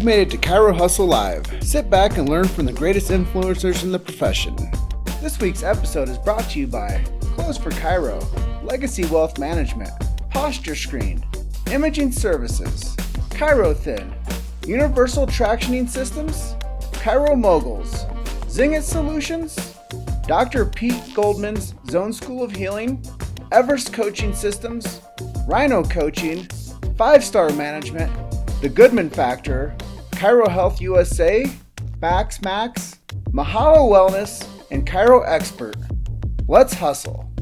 You've made it to Chiro Hustle Live. Sit back and learn from the greatest influencers in the profession. This week's episode is brought to you by Clothes for Chiro, Legacy Wealth Management, Posture Screen, Imaging Services, Chiro Thin, Universal Tractioning Systems, Chiro Moguls, Zingit Solutions, Dr. Pete Goldman's Zone School of Healing, Everest Coaching Systems, Rhino Coaching, 5-Star Management, The Goodman Factor, Chiro Health USA, Max, Mahalo Wellness, and Chiro Expert. Let's hustle.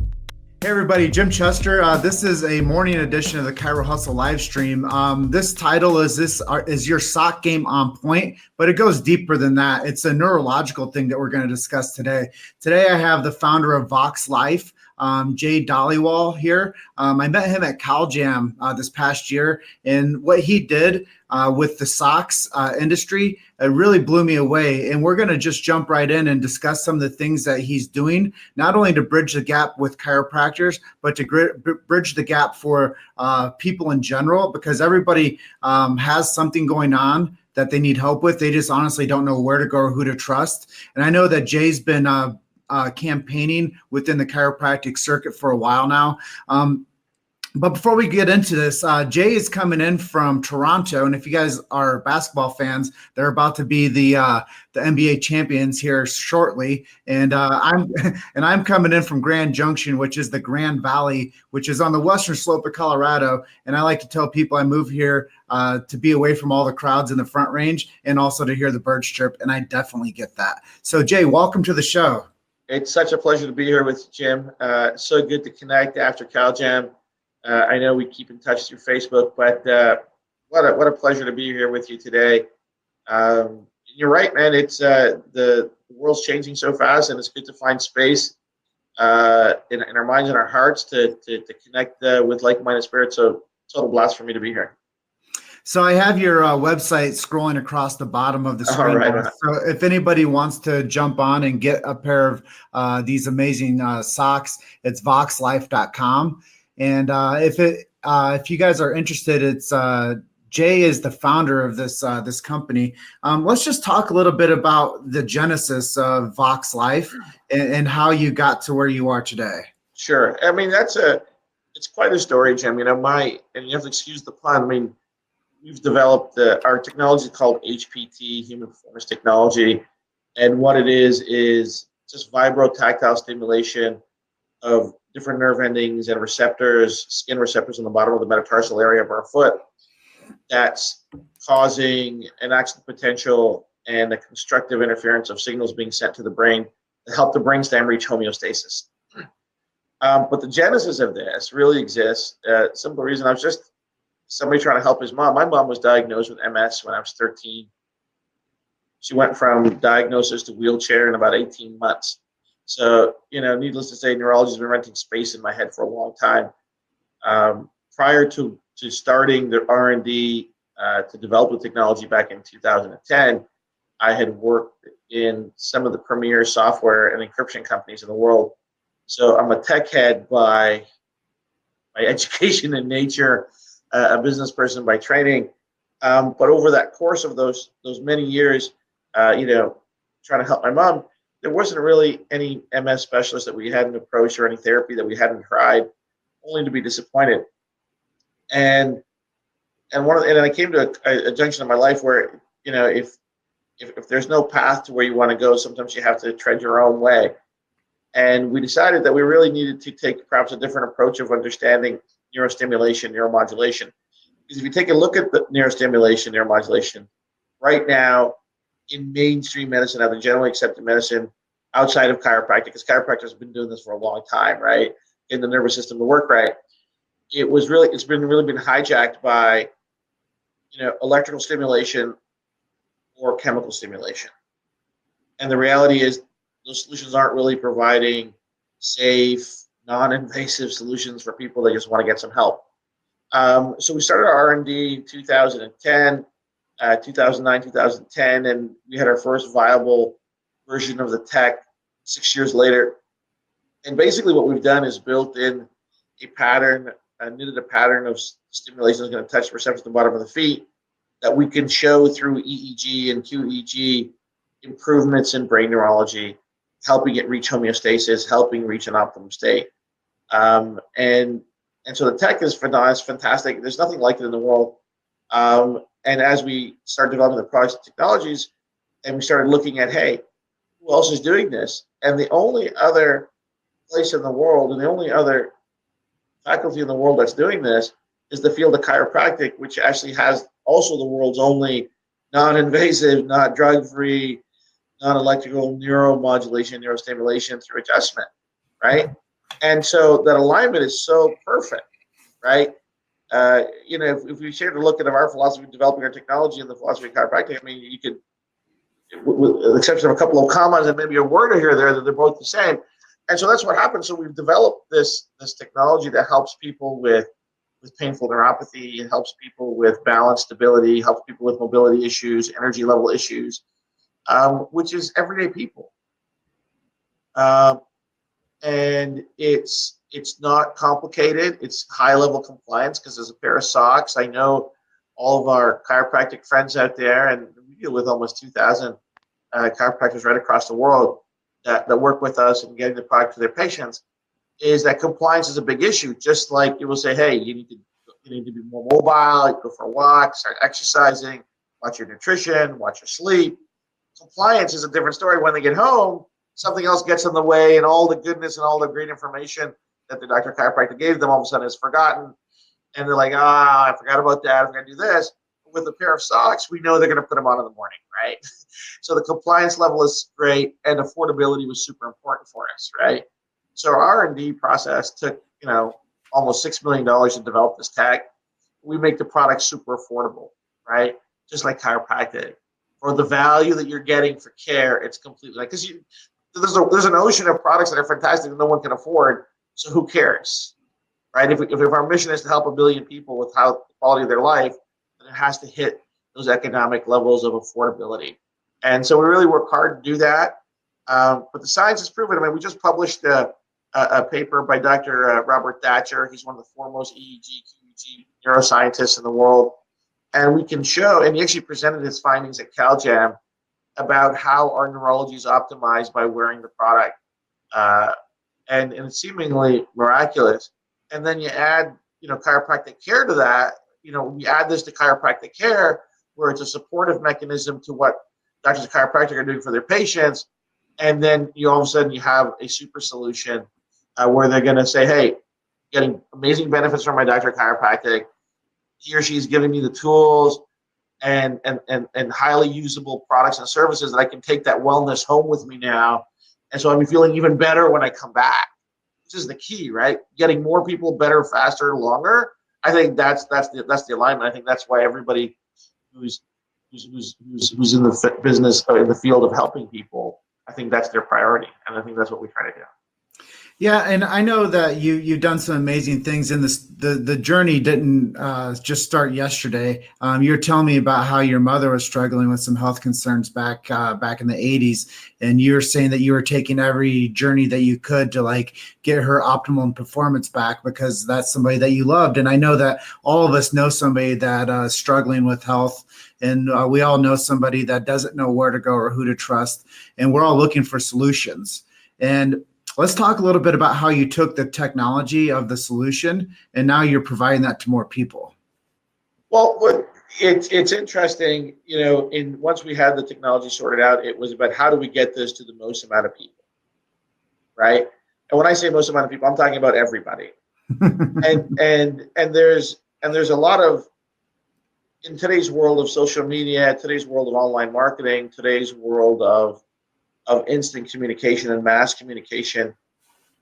Hey everybody, Jim Chester. This is a morning edition of the Chiro Hustle live stream. This title is your sock game on point, but it goes deeper than that. It's a neurological thing that we're going to discuss today. Today I have the founder of Vox Life, Jay Dhaliwal here. I met him at CalJam this past year, and what he did with the socks industry, it really blew me away. And we're going to just jump right in and discuss some of the things that he's doing, not only to bridge the gap with chiropractors, but to bridge the gap for people in general, because everybody has something going on that they need help with. They just honestly don't know where to go or who to trust. And I know that Jay's been campaigning within the chiropractic circuit for a while now. But before we get into this, Jay is coming in from Toronto, and if you guys are basketball fans, they're about to be the NBA champions here shortly. And I'm coming in from Grand Junction, which is the Grand Valley, which is on the western slope of Colorado. And I like to tell people I moved here to be away from all the crowds in the Front Range and also to hear the birds chirp, and I definitely get that. So Jay, welcome to the show. It's such a pleasure to be here with Jim. So good to connect after CalJam. I know we keep in touch through Facebook, but what a pleasure to be here with you today. You're right, man. It's the world's changing so fast, and it's good to find space in our minds and our hearts to connect with like-minded spirits. So total blast for me to be here. So I have your website scrolling across the bottom of the screen. Right. So if anybody wants to jump on and get a pair of these amazing socks, it's voxlife.com. And if you guys are interested, it's Jay is the founder of this company. Let's just talk a little bit about the genesis of Vox Life and how you got to where you are today. Sure. I mean, it's quite a story, Jim. You know, and you have to excuse the pun. I mean, we've developed our technology called HPT, Human Performance Technology, and what it is just vibrotactile stimulation of different nerve endings and receptors, skin receptors on the bottom of the metatarsal area of our foot, that's causing an accident potential and a constructive interference of signals being sent to the brain to help the brainstem reach homeostasis. But the genesis of this really exists. Simple reason, I was just somebody trying to help his mom. My mom was diagnosed with MS when I was 13. She went from diagnosis to wheelchair in about 18 months. So, you know, needless to say, neurology has been renting space in my head for a long time. Prior to starting the R&D to develop the technology back in 2010, I had worked in some of the premier software and encryption companies in the world. So I'm a tech head by education and nature, a business person by training. But over that course of those many years, you know, trying to help my mom, there wasn't really any MS specialist that we hadn't approached or any therapy that we hadn't tried, only to be disappointed. And I came to a junction in my life where, you know, if there's no path to where you want to go, sometimes you have to tread your own way. And we decided that we really needed to take perhaps a different approach of understanding neurostimulation, neuromodulation. Because if you take a look at the neuromodulation, right now, in mainstream medicine, the generally accepted medicine outside of chiropractic, because chiropractic has been doing this for a long time, right? In the nervous system to work right. It's been hijacked by, you know, electrical stimulation or chemical stimulation. And the reality is those solutions aren't really providing safe, non-invasive solutions for people that just want to get some help. So we started our R&D in 2010. 2009, 2010, and we had our first viable version of the tech 6 years later. And basically what we've done is built in a pattern, knitted a pattern of stimulation that's going to touch the receptors at the bottom of the feet that we can show through EEG and QEEG improvements in brain neurology, helping it reach homeostasis, helping reach an optimum state. And so the tech is fantastic. There's nothing like it in the world. And as we start developing the products and technologies, and we started looking at, hey, who else is doing this? And the only other place in the world, and the only other faculty in the world that's doing this, is the field of chiropractic, which actually has also the world's only non-invasive, not drug-free, non-electrical neuromodulation, neurostimulation through adjustment, right? And so that alignment is so perfect, right? If we share to look at our philosophy of developing our technology and the philosophy of chiropractic, I mean, you could, with the exception of a couple of commas and maybe a word here or there, that they're both the same. And so that's what happens. So we've developed this technology that helps people with painful neuropathy. It helps people with balance, stability, helps people with mobility issues, energy level issues, which is everyday people. And it's not complicated. It's high level compliance because there's a pair of socks. I know all of our chiropractic friends out there, and we deal with almost 2,000 chiropractors right across the world that work with us and getting the product to their patients, is that compliance is a big issue. Just like you will say, hey, you need to be more mobile, go for a walk, start exercising, watch your nutrition, watch your sleep. Compliance is a different story. When they get home, something else gets in the way, and all the goodness and all the great information that the doctor of chiropractic gave them all of a sudden is forgotten. And they're like, I forgot about that. I'm going to do this. With a pair of socks, we know they're going to put them on in the morning, right? So the compliance level is great, and affordability was super important for us, right? So our R&D process took, almost $6 million to develop this tech. We make the product super affordable, right? Just like chiropractic. For the value that you're getting for care, it's completely like, because there's an ocean of products that are fantastic that no one can afford. So who cares, right? If our mission is to help 1 billion people with how the quality of their life, then it has to hit those economic levels of affordability. And so we really work hard to do that. But the science is proven. I mean, we just published a paper by Dr. Robert Thatcher. He's one of the foremost EEG, QEEG neuroscientists in the world. And we can show, and he actually presented his findings at CalJam about how our neurology is optimized by wearing the product. And it's seemingly miraculous. And then you add, chiropractic care to that. We add this to chiropractic care, where it's a supportive mechanism to what doctors of chiropractic are doing for their patients. And then all of a sudden you have a super solution where they're going to say, hey, getting amazing benefits from my doctor of chiropractic. He or she's giving me the tools and highly usable products and services that I can take that wellness home with me now. And so I'm feeling even better when I come back. This is the key, right? Getting more people better, faster, longer. I think that's the alignment. I think that's why everybody who's in the business or in the field of helping people, I think that's their priority, and I think that's what we try to do. Yeah, and I know that you've done some amazing things in this. The journey didn't just start yesterday. You were telling me about how your mother was struggling with some health concerns back in the 80s, and you were saying that you were taking every journey that you could to get her optimum performance back, because that's somebody that you loved. And I know that all of us know somebody that is struggling with health, and we all know somebody that doesn't know where to go or who to trust, and we're all looking for solutions. And let's talk a little bit about how you took the technology of the solution and now you're providing that to more people. Well, it's interesting, once we had the technology sorted out, it was about how do we get this to the most amount of people, right? And when I say most amount of people, I'm talking about everybody. and there's a lot of, in today's world of social media, today's world of online marketing, today's world of instant communication and mass communication,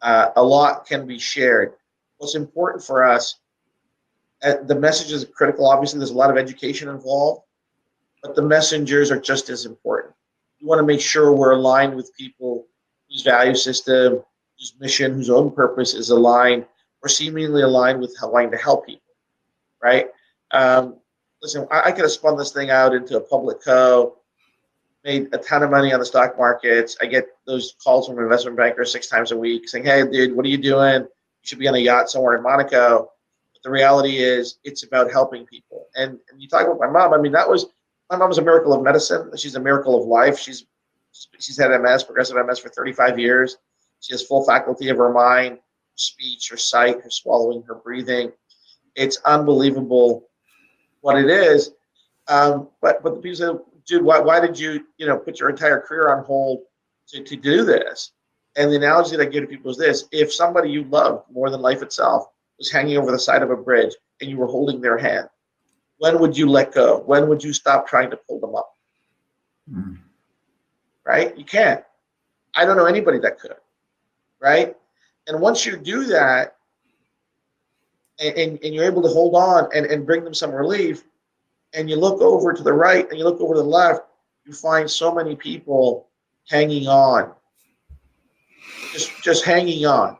a lot can be shared. What's important for us, the message is critical. Obviously, there's a lot of education involved, but the messengers are just as important. We want to make sure we're aligned with people whose value system, whose mission, whose own purpose is aligned, or seemingly aligned with wanting to help people, right? Listen, I could have spun this thing out into a public co, made a ton of money on the stock markets. I get those calls from investment bankers 6 times a week saying, hey, dude, what are you doing? You should be on a yacht somewhere in Monaco. But the reality is it's about helping people. And you talk about my mom. I mean, my mom's a miracle of medicine. She's a miracle of life. She's had MS, progressive MS, for 35 years. She has full faculty of her mind, her speech, her sight, her swallowing, her breathing. It's unbelievable what it is. But the people say, dude, why did you put your entire career on hold to do this? And the analogy that I give to people is this: if somebody you loved more than life itself was hanging over the side of a bridge and you were holding their hand, when would you let go? When would you stop trying to pull them up? Mm. Right? You can't. I don't know anybody that could. Right? And once you do that, and you're able to hold on and bring them some relief, and you look over to the right and you look over to the left, you find so many people hanging on. Just hanging on.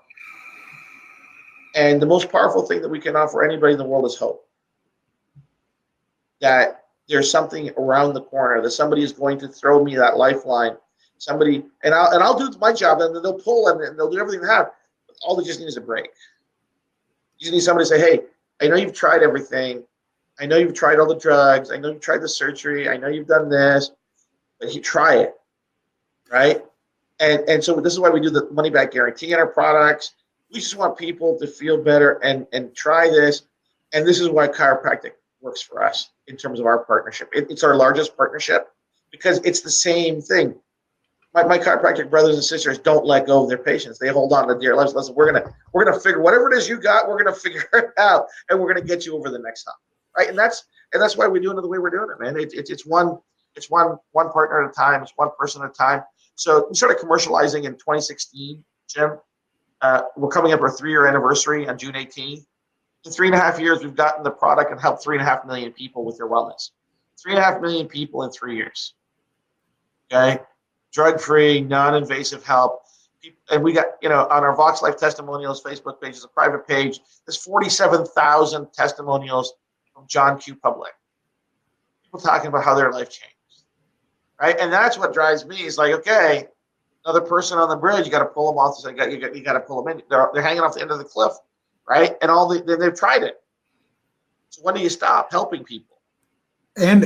And the most powerful thing that we can offer anybody in the world is hope. That there's something around the corner, that somebody is going to throw me that lifeline. Somebody, and I'll do my job, and they'll pull and they'll do everything they have. All they just need is a break. You just need somebody to say, hey, I know you've tried everything. I know you've tried all the drugs. I know you've tried the surgery. I know you've done this, but you try it, right? And so this is why we do the money back guarantee in our products. We just want people to feel better and try this. And this is why chiropractic works for us in terms of our partnership. It's our largest partnership because it's the same thing. My chiropractic brothers and sisters don't let go of their patients. They hold on to dear lives. Listen, we're gonna figure whatever it is you got. We're gonna figure it out, and we're gonna get you over the next time, right? And that's why we do it the way we're doing it, man. It's one partner at a time. It's one person at a time. So we started commercializing in 2016, Jim. We're coming up our 3-year anniversary on June 18th. In 3.5 years, we've gotten the product and helped 3.5 million people with their wellness. 3.5 million people in 3 years. Okay, drug-free, non-invasive help. And we got, on our Vox Life Testimonials Facebook page, is a private page. There's 47,000 testimonials from John Q. Public. People talking about how their life changed. Right, and that's what drives me. Is like, okay, another person on the bridge, you got to pull them off. You got to pull them in. They're hanging off the end of the cliff, right? And they've tried it. So when do you stop helping people? And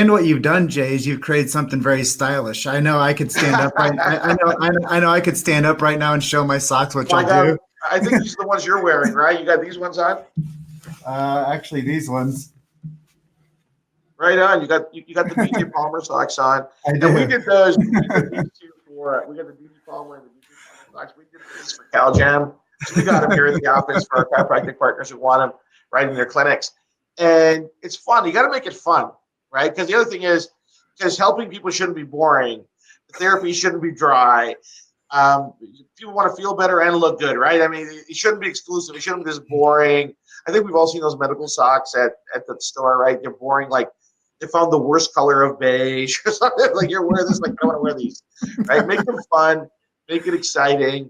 what you've done, Jay, is you've created something very stylish. I know I could stand up right. I know I could stand up right now and show my socks, which I'll do. I think these are the ones you're wearing, right? You got these ones on. Actually, these ones. Right on. You got the DJ Palmer socks on. I do. And we did those. We got the DJ Palmer and the DJ Palmer socks. We did these for CalJam. So we got them here in the office for our chiropractic partners who want them right in their clinics. And it's fun. You got to make it fun, right? Because the other thing is, because helping people shouldn't be boring. The therapy shouldn't be dry. People want to feel better and look good, right? I mean, it shouldn't be exclusive. It shouldn't be just boring. I think we've all seen those medical socks at the store, right? They're boring, like they found the worst color of beige or something. Like, you're wearing this, like, I don't want to wear these, right? Make them fun, make it exciting,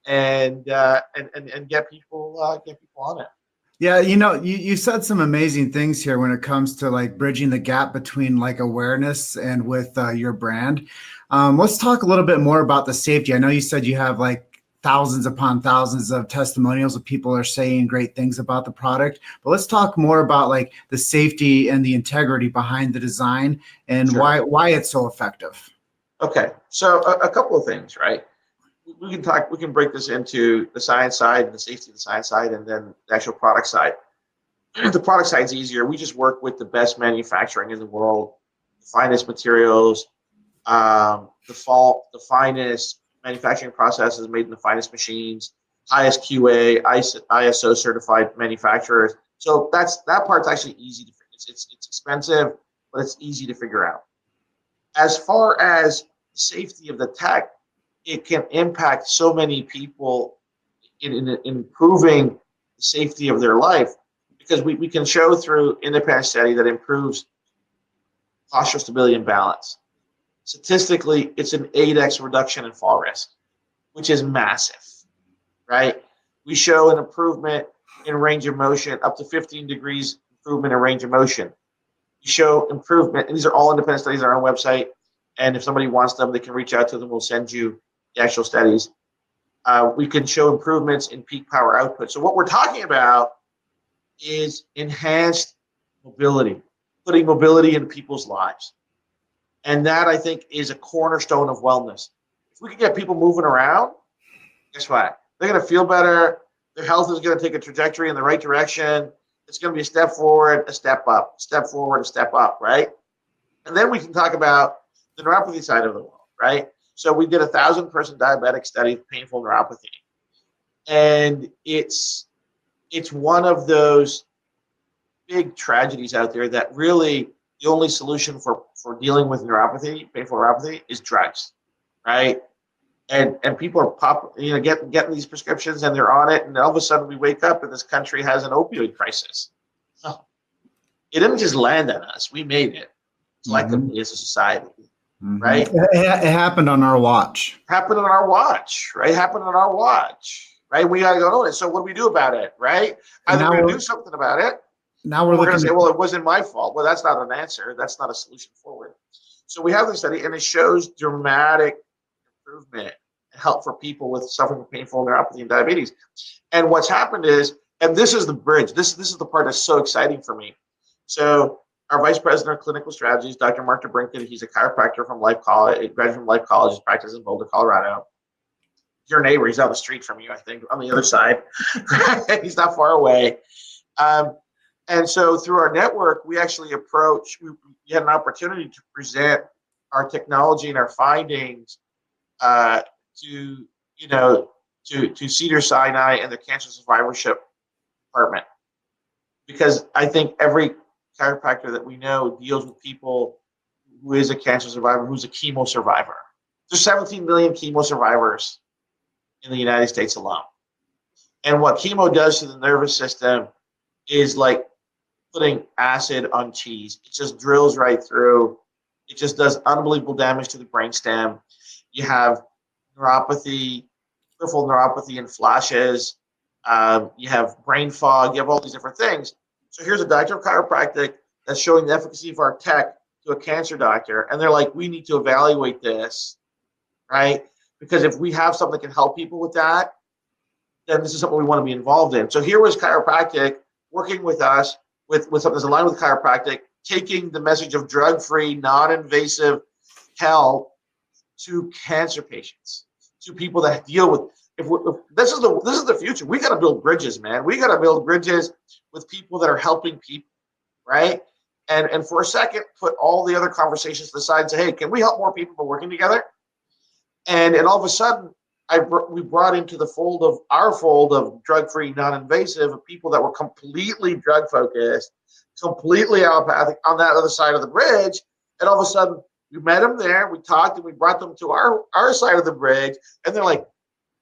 and get people on it. Yeah, you said some amazing things here when it comes to like bridging the gap between like awareness and with your brand. Let's talk a little bit more about the safety. I know you said you have like thousands upon thousands of testimonials of people are saying great things about the product, but let's talk more about like the safety and the integrity behind the design and Sure. why it's so effective. Okay, so a couple of things, right? We can break this into the science side and the safety of the science side, and then the actual product side. The product side is easier. We just work with the best manufacturing in the world, the finest materials, the finest manufacturing processes made in the finest machines, highest QA, ISO certified manufacturers. So that part's actually easy to figure. It's expensive, but it's easy to figure out. As far as the safety of the tech, it can impact so many people in improving the safety of their life, because we can show through independent study that improves postural stability and balance. Statistically, it's an 8x reduction in fall risk, which is massive, right? We show an improvement in range of motion, up to 15 degrees improvement in range of motion. We show improvement, and these are all independent studies on our website, and if somebody wants them, they can reach out to them. We'll send you the actual studies. We can show improvements in peak power output. So what we're talking about is enhanced mobility, putting mobility in people's lives. And that, I think, is a cornerstone of wellness. If we can get people moving around, guess what? They're going to feel better. Their health is going to take a trajectory in the right direction. It's going to be a step forward, a step up, step forward, a step up, right? And then we can talk about the neuropathy side of the world, right? So we did a 1,000-person diabetic study of painful neuropathy. And it's one of those big tragedies out there that really the only solution for dealing with neuropathy, painful neuropathy, is drugs, right? And people are getting these prescriptions and they're on it, and all of a sudden we wake up and this country has an opioid crisis. So it didn't just land on us; we made it collectively as a society, right? It happened on our watch. Happened on our watch, right? Happened on our watch, right? We got to go, so what do we do about it, right? Either we're going to do something about it. Now we're going to say, well, it wasn't my fault. Well, that's not an answer. That's not a solution forward. So we have this study, and it shows dramatic improvement and help for people with suffering from painful neuropathy and diabetes. And what's happened is, and this is the bridge. This is the part that's so exciting for me. So our vice president of clinical strategies, Dr. Mark DeBrinket, he's a chiropractor from Life College, graduate from Life College, he's practiced in Boulder, Colorado. Your neighbor, he's down the street from you, I think, on the other side. He's not far away. And so through our network, we actually we had an opportunity to present our technology and our findings to Cedars-Sinai and the cancer survivorship department. Because I think every chiropractor that we know deals with people who is a cancer survivor, who's a chemo survivor. There's 17 million chemo survivors in the United States alone. And what chemo does to the nervous system is like putting acid on cheese. It just drills right through. It just does unbelievable damage to the brainstem. You have neuropathy, peripheral neuropathy and flashes. You have brain fog. You have all these different things. So here's a doctor of chiropractic that's showing the efficacy of our tech to a cancer doctor. And they're like, we need to evaluate this, right? Because if we have something that can help people with that, then this is something we want to be involved in. So here was chiropractic working with us with something that's aligned with chiropractic, taking the message of drug-free, non-invasive health to cancer patients, to people that deal with. If this is the future. We got to build bridges, man. We got to build bridges with people that are helping people, right? And for a second, put all the other conversations to the side and say, hey, can we help more people by working together? And all of a sudden, we brought into the fold of drug-free, non-invasive, of people that were completely drug-focused, completely allopathic on that other side of the bridge. And all of a sudden, we met them there, we talked, and we brought them to our side of the bridge. And they're like,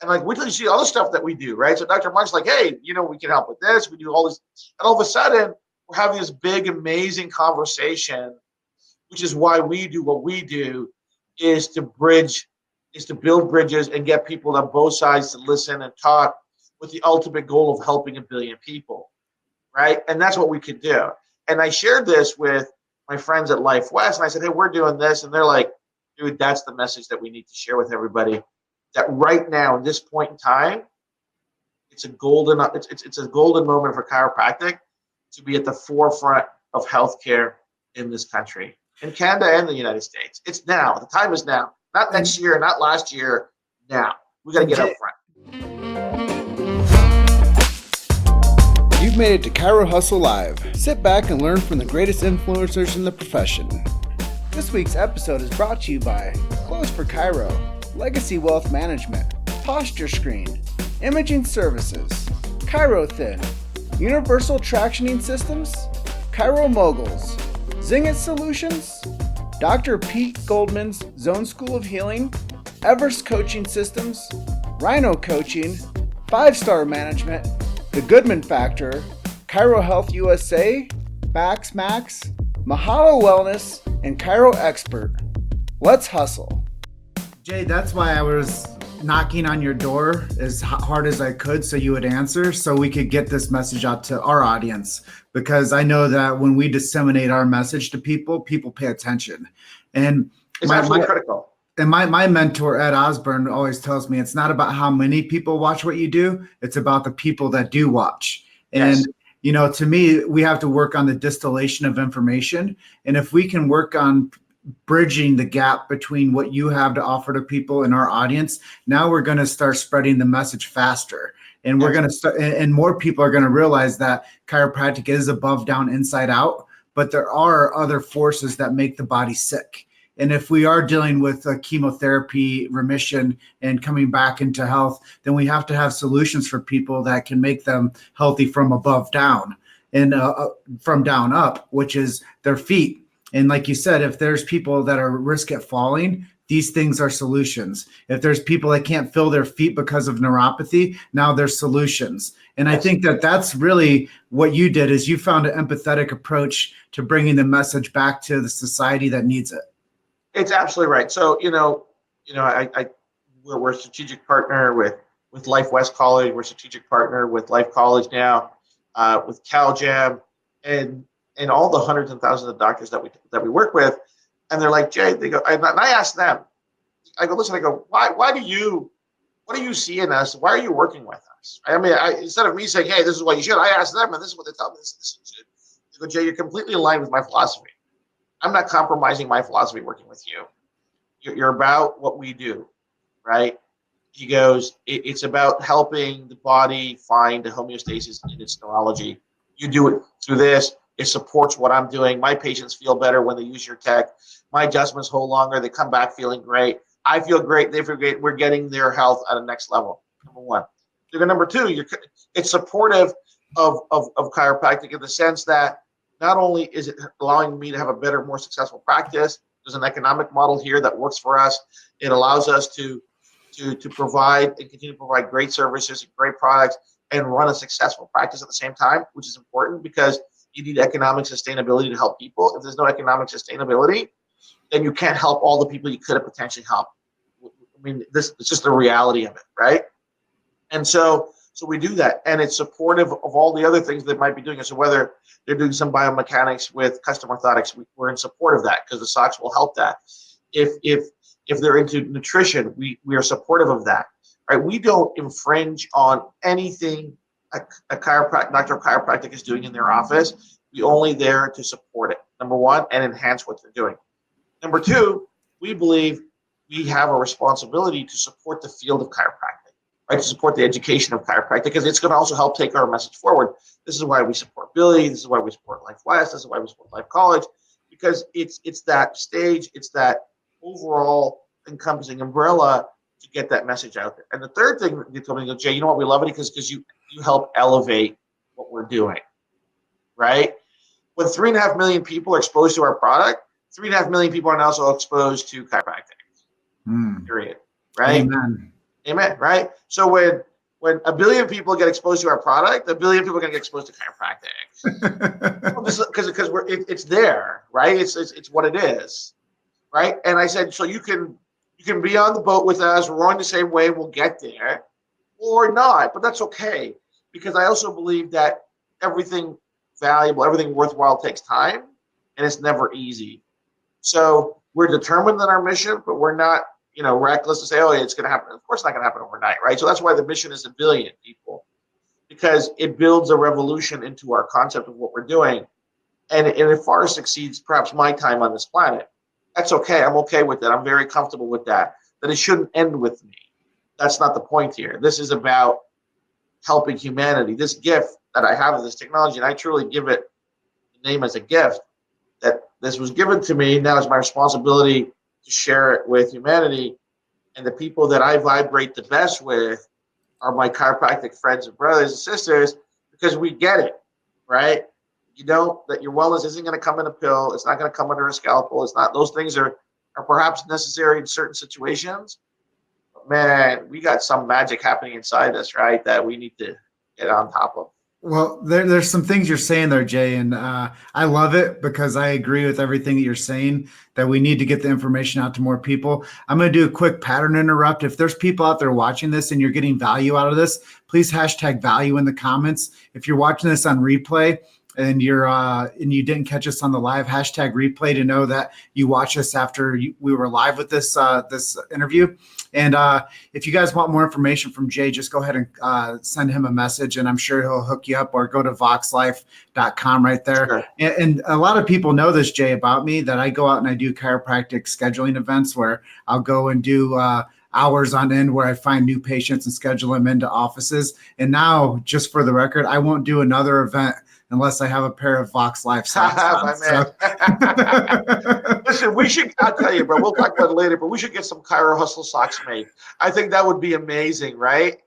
wait till you see all the stuff that we do, right? So Dr. Mark's like, hey, we can help with this. We do all this. And all of a sudden, we're having this big, amazing conversation, which is why we do what we do, is to build bridges and get people on both sides to listen and talk with the ultimate goal of helping 1 billion people, right? And that's what we could do. And I shared this with my friends at Life West, and I said, hey, we're doing this. And they're like, dude, that's the message that we need to share with everybody, that right now, in this point in time, it's a golden moment for chiropractic to be at the forefront of healthcare in this country, in Canada and the United States. It's now. The time is now. Not next year, not last year, now. We got to get up front. You've made it to Chiro Hustle Live. Sit back and learn from the greatest influencers in the profession. This week's episode is brought to you by Close for Chiro, Legacy Wealth Management, Posture Screen, Imaging Services, Chiro Thin, Universal Tractioning Systems, Chiro Moguls, Zingit Solutions, Dr. Pete Goldman's Zone School of Healing, Everest Coaching Systems, Rhino Coaching, 5-Star Management, The Goodman Factor, Chiro Health USA, Bax Max, Mahalo Wellness, and Chiro Expert. Let's hustle. Jay, that's why I was knocking on your door as hard as I could so you would answer, so we could get this message out to our audience, because I know that when we disseminate our message to people pay attention. And it's absolutely critical. And my mentor, Ed Osborne, always tells me it's not about how many people watch what you do, it's about the people that do watch. Yes. to me, we have to work on the distillation of information. And if we can work on bridging the gap between what you have to offer to people in our audience, now we're going to start spreading the message faster. And we're going to start, and more people are going to realize that chiropractic is above, down, inside out, but there are other forces that make the body sick. And if we are dealing with a chemotherapy remission and coming back into health, then we have to have solutions for people that can make them healthy from above down and from down up, which is their feet. And like you said, if there's people that are at risk at falling, these things are solutions. If there's people that can't feel their feet because of neuropathy, now there's solutions. And I think that that's really what you did, is you found an empathetic approach to bringing the message back to the society that needs it. It's absolutely right. So, we're a strategic partner with Life West College. We're a strategic partner with Life College now, with CalJam, and all the hundreds and thousands of doctors that we work with. And they're like, Jay, they go, and I ask them, I go, listen, I go, what do you see in us? Why are you working with us? I mean, instead of me saying, hey, this is what you should, I ask them, and this is what they tell me, this is what you should. I go, Jay, you're completely aligned with my philosophy. I'm not compromising my philosophy working with you. You're about what we do, right? He goes, it's about helping the body find a homeostasis in its neurology. You do it through this. It supports what I'm doing. My patients feel better when they use your tech. My adjustments hold longer. They come back feeling great. I feel great. They feel great. We're getting their health at a next level. Number one. Number two, it's supportive of chiropractic in the sense that not only is it allowing me to have a better, more successful practice, there's an economic model here that works for us. It allows us to provide and continue to provide great services and great products and run a successful practice at the same time, which is important because you need economic sustainability to help people. If there's no economic sustainability, then you can't help all the people you could have potentially helped. I mean, it's just the reality of it, right? And so we do that, and it's supportive of all the other things they might be doing. So whether they're doing some biomechanics with custom orthotics, we're in support of that because the socks will help that. If they're into nutrition, we are supportive of that, right? We don't infringe on anything a doctor of chiropractic is doing in their office. We're only there to support it, number one, and enhance what they're doing. Number two, we believe we have a responsibility to support the field of chiropractic, right? To support the education of chiropractic, because it's going to also help take our message forward. This is why we support Billy. This is why we support Life West. This is why we support Life College, because it's that stage, it's that overall encompassing umbrella to get that message out there. And the third thing you told me, Jay, you know what, we love it because you help elevate what we're doing, right? When 3.5 million people are exposed to our product, 3.5 million people are now also exposed to chiropractic. Period. Right? Amen. Right? So when 1 billion people get exposed to our product, 1 billion people are going to get exposed to chiropractic. Because it's there, right? It's what it is, right? And I said, so you can be on the boat with us, rowing the same way, we'll get there, or not, but that's okay, because I also believe that everything valuable, everything worthwhile takes time, and it's never easy. So we're determined in our mission, but we're not, reckless to say, oh, it's going to happen. Of course, it's not going to happen overnight, right? So that's why the mission is 1 billion people, because it builds a revolution into our concept of what we're doing, and it far succeeds perhaps my time on this planet. That's okay. I'm okay with that. I'm very comfortable with that. But it shouldn't end with me. That's not the point here. This is about helping humanity. This gift that I have of this technology, and I truly give it the name as a gift, that this was given to me. Now it's my responsibility to share it with humanity. And the people that I vibrate the best with are my chiropractic friends and brothers and sisters, because we get it, right? You know that your wellness isn't going to come in a pill. It's not going to come under a scalpel. It's not. Those things are perhaps necessary in certain situations. But man, we got some magic happening inside us, right? That we need to get on top of. Well, there's some things you're saying there, Jay, and I love it because I agree with everything that you're saying, that we need to get the information out to more people. I'm going to do a quick pattern interrupt. If there's people out there watching this and you're getting value out of this, please hashtag value in the comments. If you're watching this on replay, and you didn't catch us on the live, hashtag replay to know that you watch us after we were live with this interview. And if you guys want more information from Jay, just go ahead and send him a message, and I'm sure he'll hook you up, or go to voxlife.com right there. Sure. And a lot of people know this, Jay, about me, that I go out and I do chiropractic scheduling events where I'll go and do hours on end where I find new patients and schedule them into offices. And now, just for the record, I won't do another event unless I have a pair of Vox Life socks on. Listen, I'll tell you, bro, we'll talk about it later, but we should get some Chiro Hustle socks made. I think that would be amazing, right?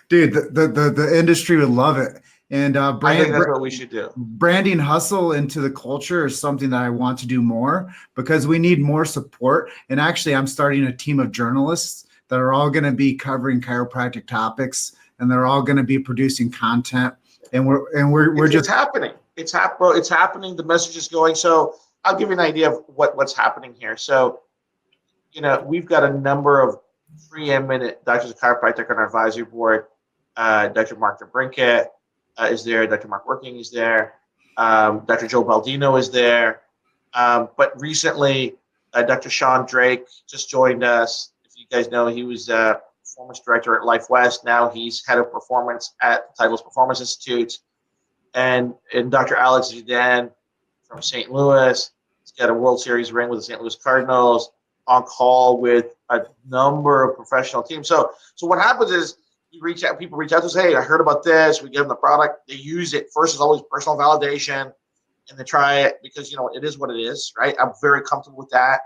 Dude, the industry would love it. And I think that's what we should do. Branding hustle into the culture is something that I want to do more, because we need more support. And actually, I'm starting a team of journalists that are all going to be covering chiropractic topics, and they're all going to be producing content. And it's happening. It's happening. The message is going. So I'll give you an idea of what's happening here. So, we've got a number of preeminent doctors of chiropractic on our advisory board. Dr. Mark DeBrinket is there. Dr. Mark Working is there. Dr. Joe Baldino is there. But recently, Dr. Sean Drake just joined us. If you guys know, he was performance director at Life West. Now he's head of performance at the Titleist Performance Institute. And Dr. Alex Zidane from St. Louis. He's got a World Series ring with the St. Louis Cardinals, on call with a number of professional teams. So what happens is people reach out to us, hey, I heard about this. We give them the product. They use it. First is always personal validation, and they try it because, it is what it is, right? I'm very comfortable with that.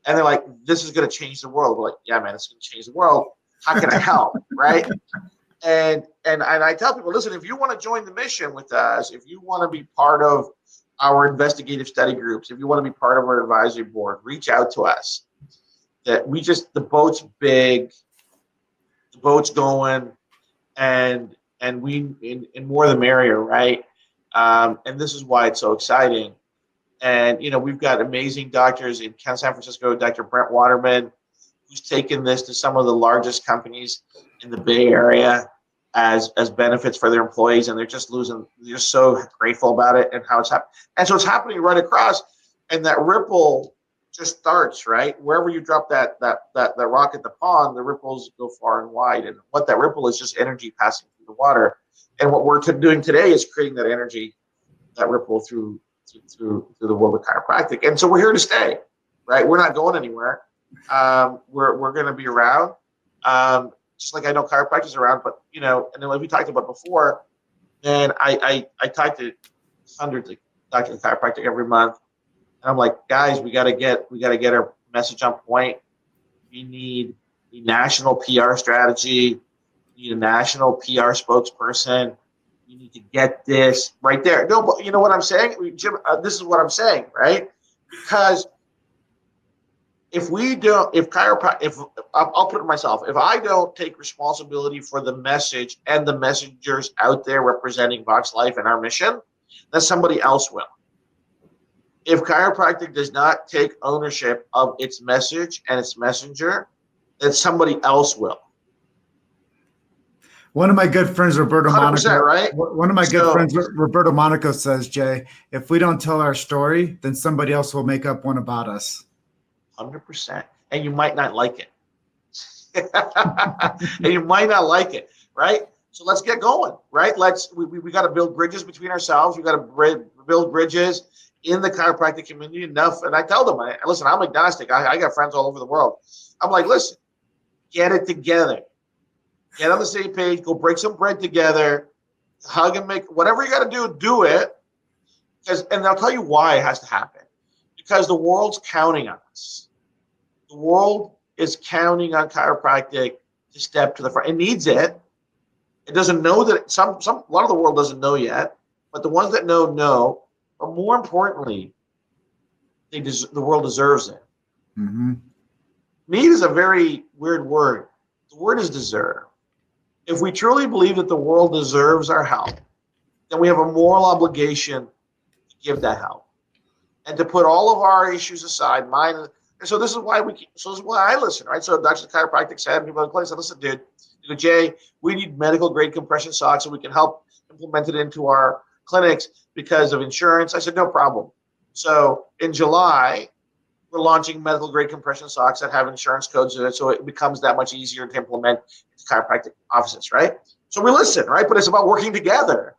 And they're like, this is going to change the world. We're like, yeah, man, it's going to change the world. How can I help, right? And I tell people, listen, if you want to join the mission with us, if you want to be part of our investigative study groups, if you want to be part of our advisory board, reach out to us. That the boat's big, the boat's going, and more the merrier, right? And this is why it's so exciting. And we've got amazing doctors in San Francisco, Dr. Brent Waterman, who's taken this to some of the largest companies in the Bay Area as benefits for their employees, and they're just so grateful about it and how it's happening. And so it's happening right across, and that ripple just starts, right? Wherever you drop that rock at the pond, the ripples go far and wide. And what that ripple is, just energy passing through the water. And what we're doing today is creating that energy, that ripple through the world of chiropractic. And so we're here to stay, right? We're not going anywhere. We're going to be around. Just like I know chiropractic around, but and then like we talked about before, and I talk to hundreds of doctors of chiropractic every month. And I'm like, guys, we gotta get our message on point. We need a national PR strategy. We need a national PR spokesperson. We need to get this right there. No, but you know what I'm saying, Jim? This is what I'm saying, right? Because I'll put it myself. If I don't take responsibility for the message and the messengers out there representing Vox Life and our mission, then somebody else will. If chiropractic does not take ownership of its message and its messenger, then somebody else will. One of my good friends, Roberto Monaco, right? One of my good friends, Roberto Monaco, says, Jay, if we don't tell our story, then somebody else will make up one about us. 100%. And you might not like it. And you might not like it, right? So let's get going, right? We got to build bridges between ourselves. We got to build bridges in the chiropractic community enough. And I tell them, listen, I'm agnostic. I got friends all over the world. I'm like, listen, get it together. Get on the same page. Go break some bread together. Hug and make whatever you got to do it. And I'll tell you why it has to happen. Because the world's counting on us. The world is counting on chiropractic to step to the front. It needs it. It doesn't know that a lot of the world doesn't know yet, but the ones that know. But more importantly, the world deserves it. Mm-hmm. Need is a very weird word. The word is deserve. If we truly believe that the world deserves our help, then we have a moral obligation to give that help and to put all of our issues aside. Mine, and so this is why I listen, right? So Dr. Chiropractic said, people in place said, listen, dude, Jay, we need medical grade compression socks so we can help implement it into our clinics because of insurance. I said, no problem. So in July, we're launching medical grade compression socks that have insurance codes in it, so it becomes that much easier to implement in chiropractic offices, right? So we listen, right? But it's about working together.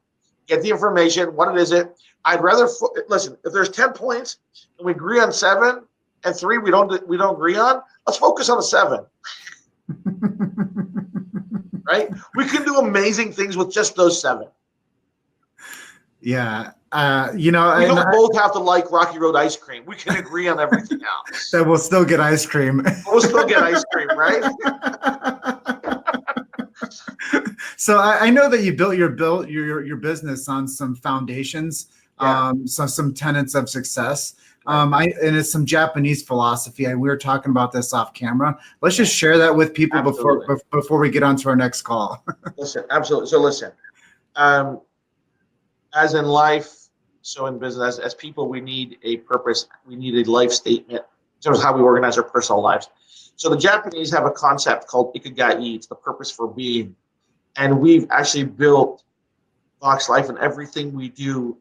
Get the information. What is it? I'd rather listen. If there's 10 points and we agree on 7 and 3 we don't agree on, let's focus on the 7. Right? We can do amazing things with just those 7. Yeah. We don't both have to like Rocky Road ice cream. We can agree on everything else. That we'll still get ice cream. We'll still get ice cream, right? So I know that you built your business on some foundations, some tenets of success. And it's some Japanese philosophy. We were talking about this off camera. Let's just share that with people before we get on to our next call. Listen, absolutely. So listen, as in life, so in business, as people, we need a purpose. We need a life statement in terms of how we organize our personal lives. So the Japanese have a concept called ikigai. It's the purpose for being. And we've actually built Vox Life and everything we do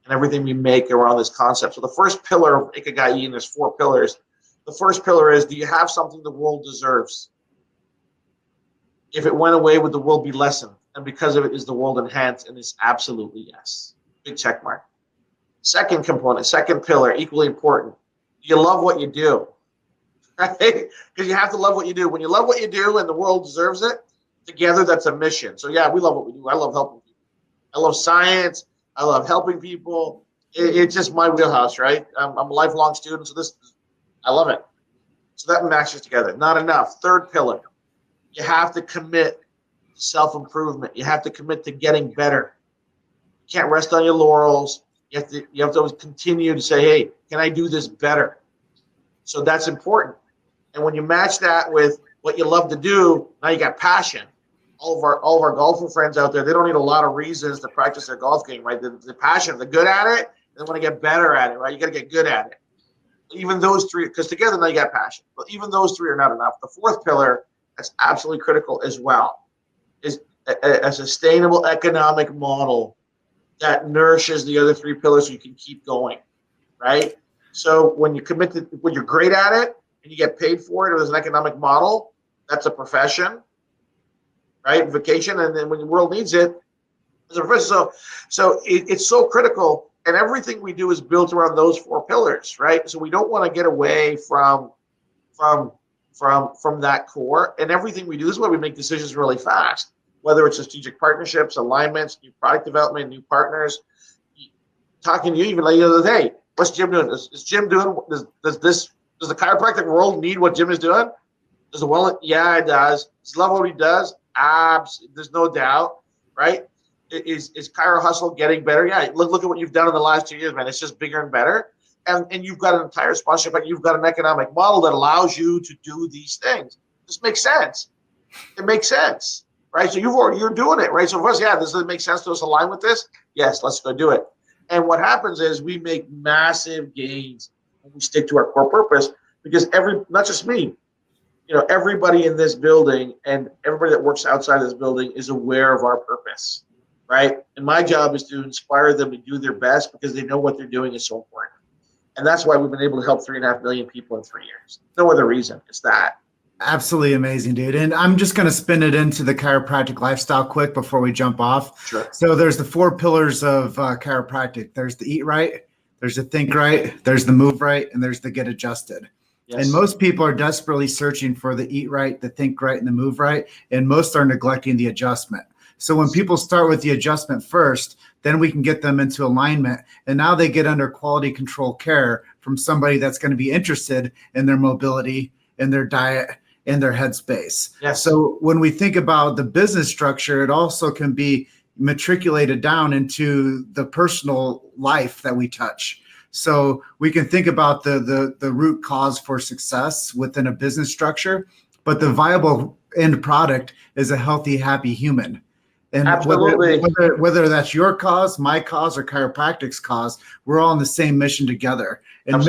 and everything we make around this concept. So the first pillar of ikigai, and there's 4 pillars. The first pillar is, do you have something the world deserves? If it went away, would the world be lessened? And because of it, is the world enhanced? And it's absolutely yes. Big check mark. Second component, second pillar, equally important. Do you love what you do? Right? Because you have to love what you do. When you love what you do and the world deserves it, together, that's a mission. So yeah, we love what we do. I love helping people. I love science. I love helping people. It's just my wheelhouse, right? I'm a lifelong student, so I love it. So that matches together. Not enough. Third pillar, you have to commit to self-improvement. You have to commit to getting better. You can't rest on your laurels. You have to always continue to say, hey, can I do this better? So that's important. And when you match that with what you love to do, now you got passion. All of our golfing friends out there, they don't need a lot of reasons to practice their golf game, right? The passion, they're good at it, they want to get better at it, right? You got to get good at it. Even those 3, because together now you got passion. But even those 3 are not enough. The 4th pillar, that's absolutely critical as well, is a sustainable economic model that nourishes the other 3 pillars so you can keep going, right? So when you commit to, when you're great at it and you get paid for it, or there's an economic model, that's a profession, right? Vacation, and then when the world needs it, it's a profession. So it's so critical, and everything we do is built around those 4 pillars, right? So we don't want to get away from that core, and everything we do, this is why we make decisions really fast, whether it's strategic partnerships, alignments, new product development, new partners. Talking to you even like the other day, what's Jim doing? Is Jim doing, does the chiropractic world need what Jim is doing? Yeah, it does. Does he love what he does? There's no doubt, right? Is Chiro Hustle getting better? Yeah, look at what you've done in the last 2 years, man. It's just bigger and better. And you've got an entire sponsorship, and you've got an economic model that allows you to do these things. This makes sense. It makes sense, right? So you're doing it, right? So for us, yeah, does it make sense to us align with this? Yes, let's go do it. And what happens is we make massive gains when we stick to our core purpose, because not just me, everybody in this building and everybody that works outside of this building is aware of our purpose, right? And my job is to inspire them to do their best because they know what they're doing is so important. And that's why we've been able to help 3.5 million people in 3 years. No other reason. It's that. Absolutely amazing, dude. And I'm just going to spin it into the chiropractic lifestyle quick before we jump off. Sure. So there's the 4 pillars of chiropractic. There's the eat right, there's the think right, there's the move right, and there's the get adjusted. Yes. And most people are desperately searching for the eat right, the think right, and the move right, and most are neglecting the adjustment. So when people start with the adjustment first, then we can get them into alignment, and now they get under quality control care from somebody that's going to be interested in their mobility, in their diet, in their headspace. Yes. So when we think about the business structure, it also can be matriculated down into the personal life that we touch. So we can think about the root cause for success within a business structure, but the viable end product is a healthy, happy human. And absolutely, whether that's your cause, my cause, or chiropractic's cause, we're all on the same mission together. And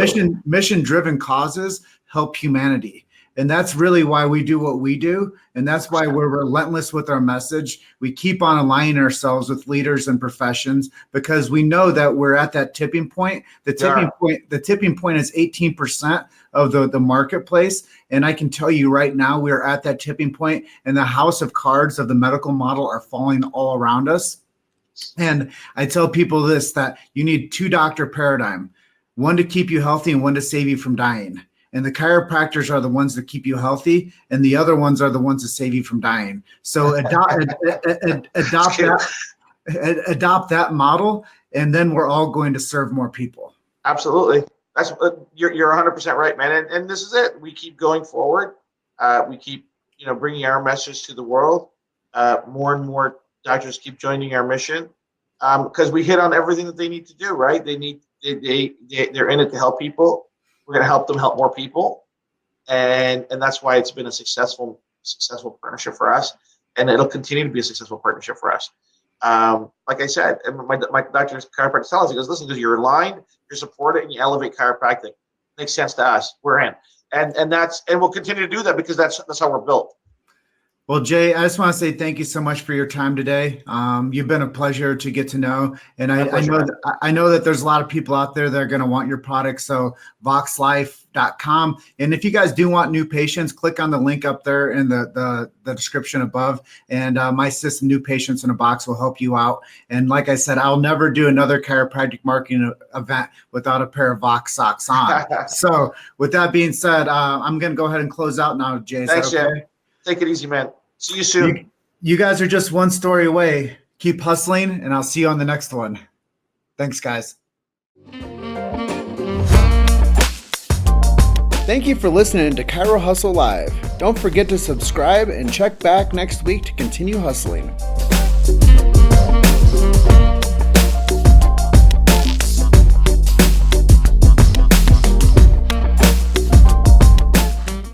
mission-driven causes help humanity. And that's really why we do what we do. And that's why we're relentless with our message. We keep on aligning ourselves with leaders and professions because we know that we're at that tipping point. The tipping point is 18% of the marketplace. And I can tell you right now, we are at that tipping point, and the house of cards of the medical model are falling all around us. And I tell people this, that you need 2 doctor paradigm, one to keep you healthy and one to save you from dying. And the chiropractors are the ones that keep you healthy, and the other ones are the ones that save you from dying. So adopt that model, and then we're all going to serve more people. Absolutely. That's you're 100% right, man. And this is it. We keep going forward. We keep bringing our message to the world. More and more doctors keep joining our mission because we hit on everything that they need to do. Right? They're in it to help people. We're going to help them help more people, and that's why it's been a successful partnership for us, and it'll continue to be a successful partnership for us. Like I said, my doctor's chiropractor tells us, he goes, listen, because you're aligned, you're supported, and you elevate chiropractic. Makes sense to us. We're in, and we'll continue to do that because that's how we're built. Well, Jay, I just want to say thank you so much for your time today. You've been a pleasure to get to know, and I know that there's a lot of people out there that are going to want your product. So voxlife.com, and if you guys do want new patients, click on the link up there in the description above, and my system, New Patients in a Box, will help you out. And like I said, I'll never do another chiropractic marketing event without a pair of Vox socks on. So with that being said, I'm going to go ahead and close out now, Jay. Thanks, Jay. Take it easy, man. See you soon. You guys are just one story away. Keep hustling, and I'll see you on the next one. Thanks, guys. Thank you for listening to Chiro Hustle Live. Don't forget to subscribe and check back next week to continue hustling.